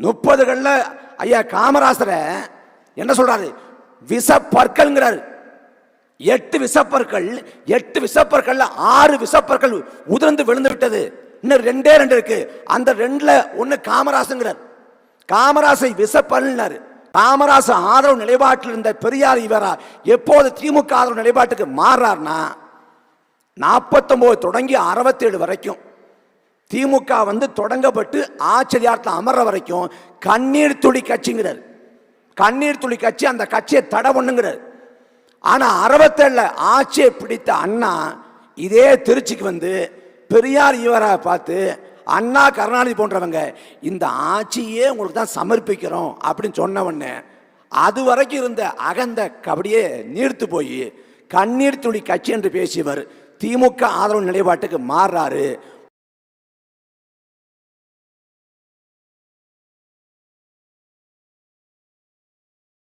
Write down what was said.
30களில் ஐயா காமராசரை என்ன சொல்றாரு? விஷப்பற்கள்ங்கிறாரு. 8 விஷப்பற்கள், 8 விஷப்பற்கள் 6 விஷப்பற்கள் உதிர்ந்து விழுந்து விட்டது. இன்னும் 2 இருக்கு. அந்த 2ல ஒன்னு காமராசுங்கிறார். காமராசை விஷப்பல்னாரு. காமராச ஆதரவு நிலைப்பாட்டில் இருந்த பெரியார் இவரா எப்போது திமுக ஆதரவு நிலைப்பாட்டுக்கு மாறார்னா 49 தொடங்கி 67 வரைக்கும் திமுக தொடங்கப்பட்டு ஆச்சரியார்த்தம் அமர்ற வரைக்கும் கண்ணீர் துளி கட்சிங்கிறார். கண்ணீர் துளி கட்சி அந்த கட்சியை தடை பண்ணுங்கிறார். ஆனா 67 ஆட்சியை பிடித்த அண்ணா இதே திருச்சிக்கு பெரியார் இவரை பார்த்து அண்ணா கருணாநிதி போன்றவங்க இந்த ஆட்சியே உங்களுக்கு தான் சமர்ப்பிக்கிறோம் அப்படின்னு சொன்ன உடனே அது வரைக்கும் இருந்த அகந்த கபடியே நீர்த்து போய் கண்ணீர் துளி கட்சி என்று பேசியவர் திமுக ஆதரவு நிலைப்பாட்டுக்கு மாறுறாரு.